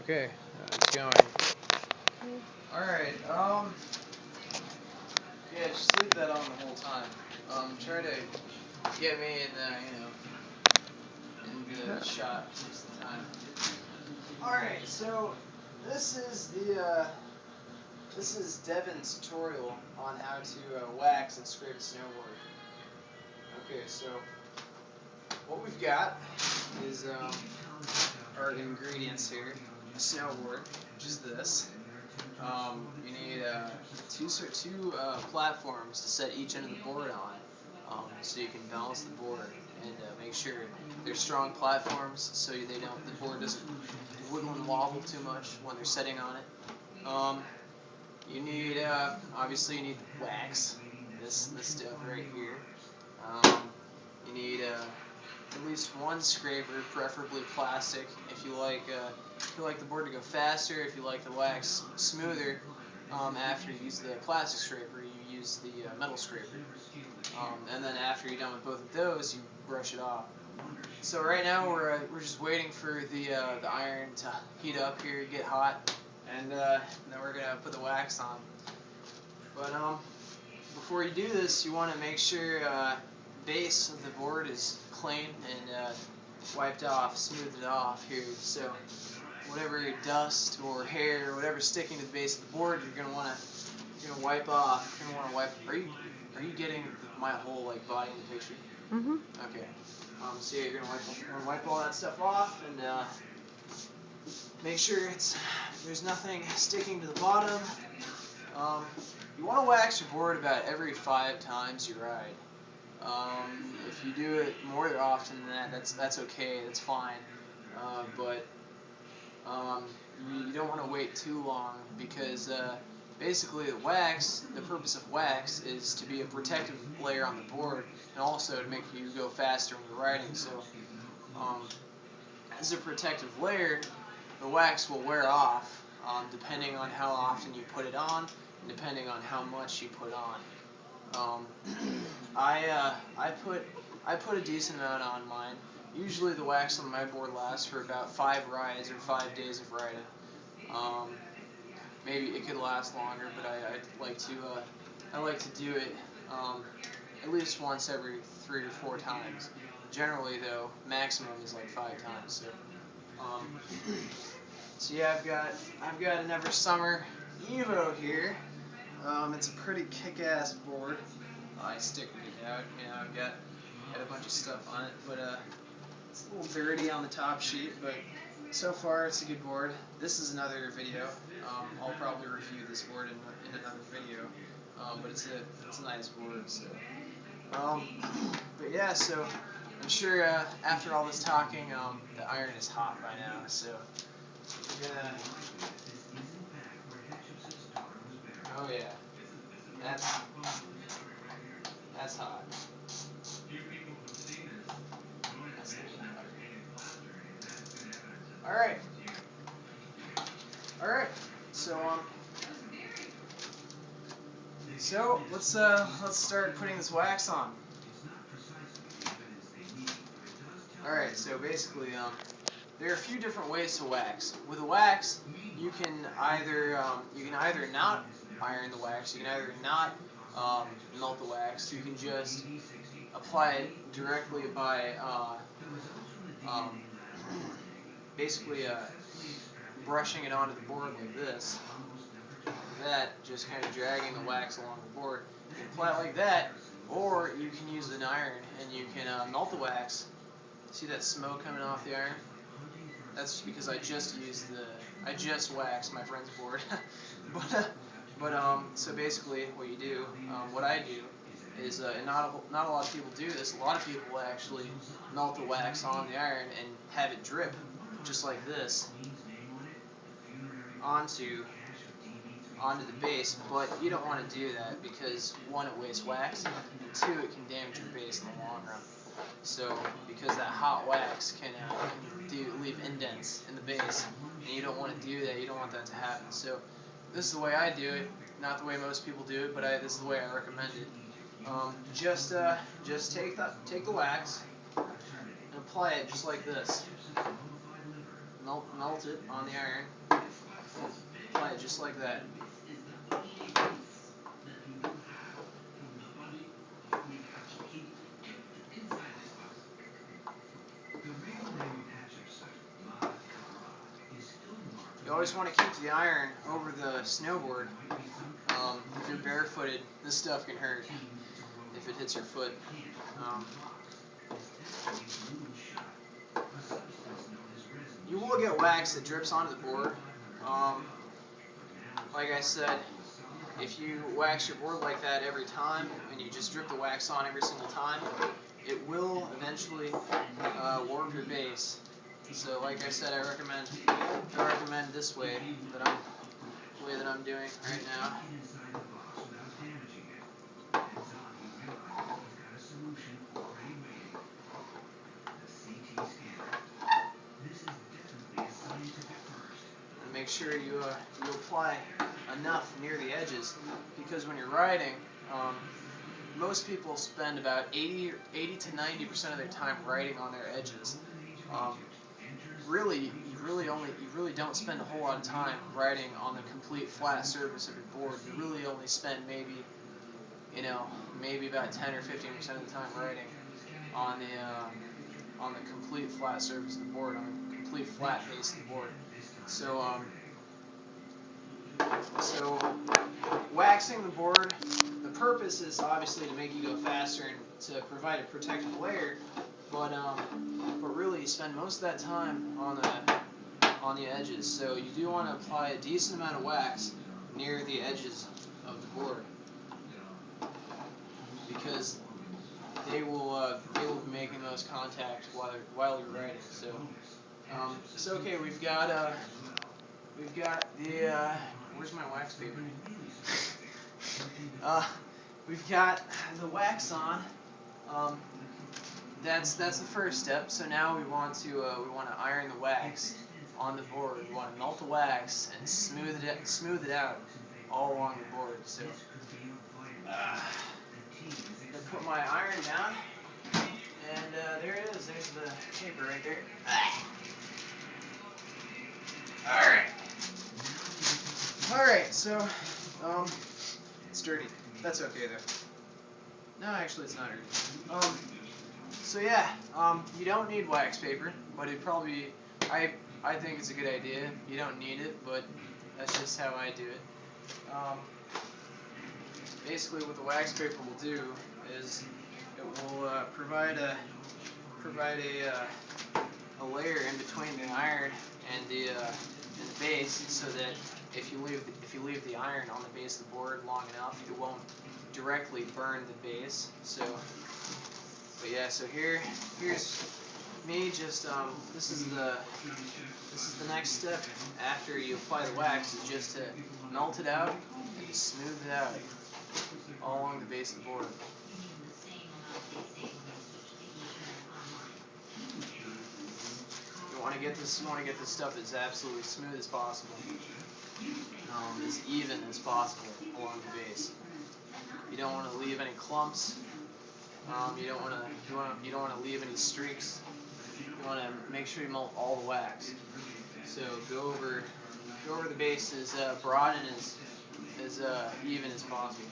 Okay, it's going. Alright, yeah, just leave that on the whole time. Try to get me in in the shot most of the time. Alright, so this is this is Devin's tutorial on how to wax and scrape a snowboard. Okay, so what we've got is our ingredients here. A snowboard, which is this. You need two platforms to set each end of the board on, so you can balance the board and make sure they're strong platforms so the board doesn't wiggle and wobble too much when they're setting on it. You need obviously you need the wax, this stuff right here. You need at least one scraper, preferably plastic. If you like the board to go faster, if you like the wax smoother, after you use the plastic scraper, you use the metal scraper. And then after you're done with both of those, you brush it off. So right now we're just waiting for the iron to heat up here, get hot, and then we're gonna put the wax on. But before you do this, you want to make sure the base of the board is clean and wiped off, smoothed off here. So whatever dust or hair or whatever's sticking to the base of the board, you're gonna wipe off. You're gonna want to wipe. Are you getting my whole body in the picture? Mhm. Okay. So yeah, you're gonna wipe all that stuff off and make sure there's nothing sticking to the bottom. You want to wax your board about every 5 times you ride. If you do it more often than that, that's okay, that's fine. But you don't want to wait too long because basically the purpose of wax is to be a protective layer on the board and also to make you go faster when you're riding. So as a protective layer, the wax will wear off depending on how often you put it on and depending on how much you put on. I put a decent amount on mine. Usually the wax on my board lasts for about 5 rides or 5 days of riding. Maybe it could last longer, but I like to do it at least once every 3 or 4 times. Generally though, maximum is like 5 times. Um, so yeah, I've got an Ever Summer Evo here. It's a pretty kick-ass board. I stickered it out. I've got a bunch of stuff on it, but it's a little dirty on the top sheet. But so far, it's a good board. This is another video. I'll probably review this board in another video. But it's a nice board. So, but yeah. So I'm sure after all this talking, the iron is hot by now. So we're gonna. Oh yeah, that's that's hot. That's a little hotter. All right. All right. So let's start putting this wax on. All right. So basically, there are a few different ways to wax. With a wax, you can either not iron the wax, you can either not melt the wax. You can just apply it directly by um, basically brushing it onto the board like this. Like that, just kind of dragging the wax along the board. You can apply it like that, or you can use an iron and you can melt the wax. See that smoke coming off the iron? That's because I just waxed my friend's board. So basically, what you do, what I do, is and not a lot of people do this. A lot of people actually melt the wax on the iron and have it drip, just like this, onto onto the base, but you don't want to do that because one, it wastes wax, and two, it can damage your base in the long run. So, because that hot wax can leave indents in the base, and you don't want to do that. You don't want that to happen. So, this is the way I do it. Not the way most people do it, but this is the way I recommend it. Just take the wax and apply it just like this. melt it on the iron. Apply it just like that. You always want to keep the iron over the snowboard. If you're barefooted, this stuff can hurt if it hits your foot. You will get wax that drips onto the board. Like I said, if you wax your board like that every time and you just drip the wax on every single time, it will eventually warp your base. So like I said, I recommend this way that I'm doing right now. And make sure you apply enough near the edges, because when you're riding, most people spend about 80 to 90% of their time riding on their edges. Really, you really don't spend a whole lot of time riding on the complete flat surface of your board. You really only spend maybe about 10 or 15% of the time riding on the complete flat surface of the board, on the complete flat base of the board. So waxing the board, the purpose is obviously to make you go faster and to provide a protective layer, but really you spend most of that time on the edges. So you do want to apply a decent amount of wax near the edges of the board, because they will be making those contact while you're riding. So okay, we've got the where's my wax paper? We've got the wax on. That's the first step. So now we want to iron the wax on the board. We want to melt the wax and smooth it out all along the board. So I put my iron down, and there it is. There's the paper right there. All right. So it's dirty. That's okay though. No, actually, it's not dirty. So yeah, you don't need wax paper, but it'd probably be, I think it's a good idea. You don't need it, but that's just how I do it. Basically, what the wax paper will do is it will provide a layer in between the iron and the base, so that if you leave the iron on the base of the board long enough, it won't directly burn the base. But yeah, so here's me just this is the next step after you apply the wax, is just to melt it out and to smooth it out all along the base of the board. You want to get this stuff as absolutely smooth as possible, as even as possible along the base. You don't want to leave any clumps. You don't want to leave any streaks. You want to make sure you melt all the wax. So go over the base as broad and as even as possible.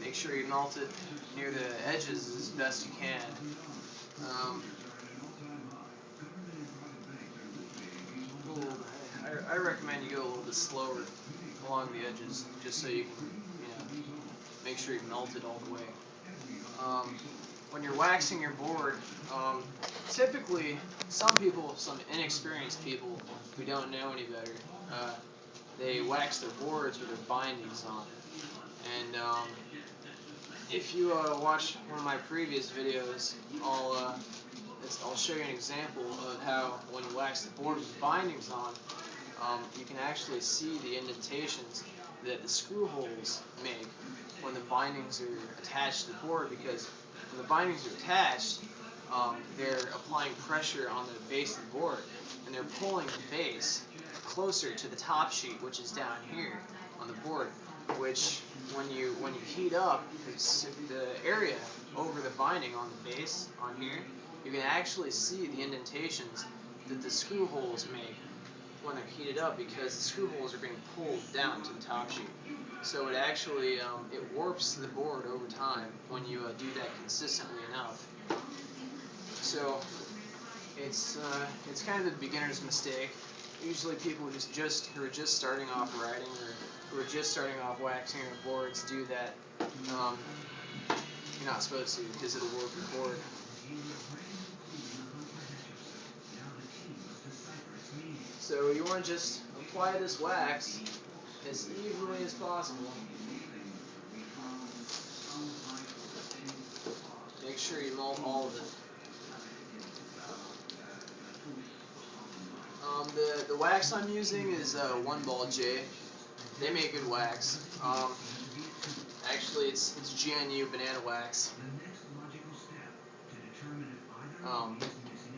Make sure you melt it near the edges as best you can. I recommend you go a little bit slower along the edges, just so you can, make sure you melt it all the way. When you're waxing your board, typically some inexperienced people who don't know any better, they wax their boards with their bindings on. And if you watch one of my previous videos, I'll show you an example of how when you wax the board with the bindings on, you can actually see the indentations that the screw holes make when the bindings are attached to the board, because when the bindings are attached, they're applying pressure on the base of the board, and they're pulling the base closer to the top sheet, which is down here on the board, which when you heat up the area over the binding on the base on here, you can actually see the indentations that the screw holes make when they're heated up, because the screw holes are being pulled down to the top sheet. So it actually it warps the board over time when you do that consistently enough. So it's kind of the beginner's mistake. Usually people who are just starting off riding, or who are just starting off waxing their boards, do that. You're not supposed to, because it'll warp your board. So you want to just apply this wax as evenly as possible. Make sure you mold all of it. The wax I'm using is 1-Ball-J. They make good wax. Actually, it's GNU banana wax.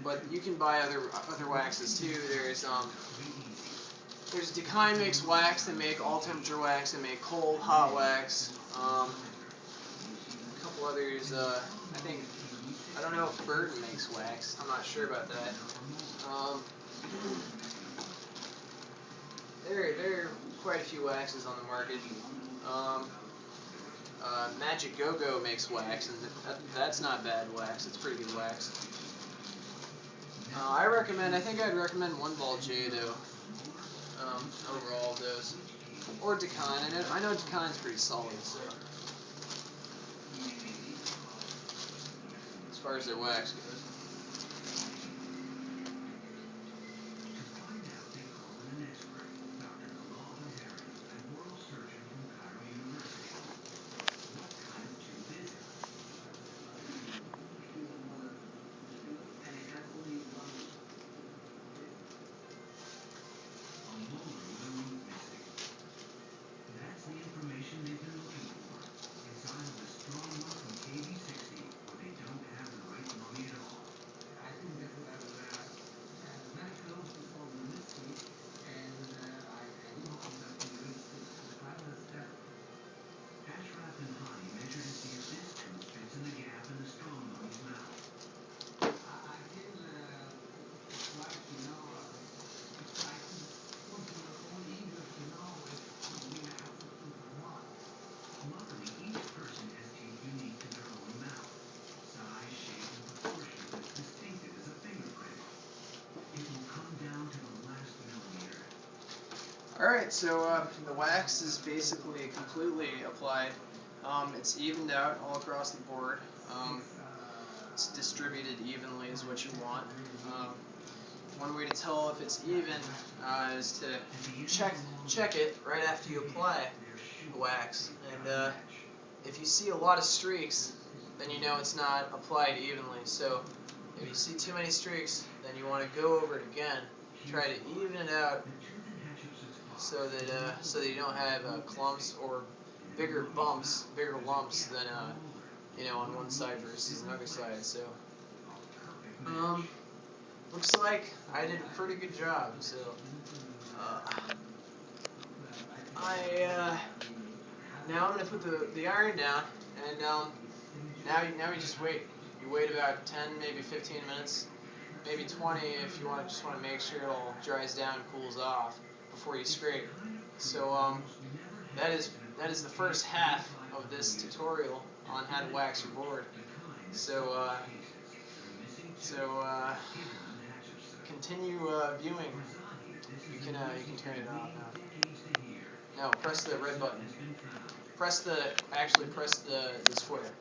But you can buy other waxes too. There's Decine makes wax. They make all temperature wax. They make cold, hot wax. A couple others. I don't know if Burton makes wax. I'm not sure about that. There are quite a few waxes on the market. Magic Go-Go makes wax, and that's not bad wax. It's pretty good wax. I think I'd recommend 1-Ball-J though, over all of those. Or Decine. I know Decine's pretty solid, so. As far as their wax goes. Alright, so the wax is basically completely applied. It's evened out all across the board. It's distributed evenly is what you want. One way to tell if it's even is to check it right after you apply the wax. And if you see a lot of streaks, then you know it's not applied evenly. So if you see too many streaks, then you want to go over it again. Try to even it out so that you don't have clumps or bigger lumps than on one side versus another side. So looks like I did a pretty good job. So now I'm gonna put the iron down, and now you just wait. You wait about 10, maybe 15 minutes, maybe 20 if you just want to make sure it all dries down and cools off before you scrape. So that is the first half of this tutorial on how to wax your board. So continue viewing. You can turn it off now. No, press the red button. Press the square.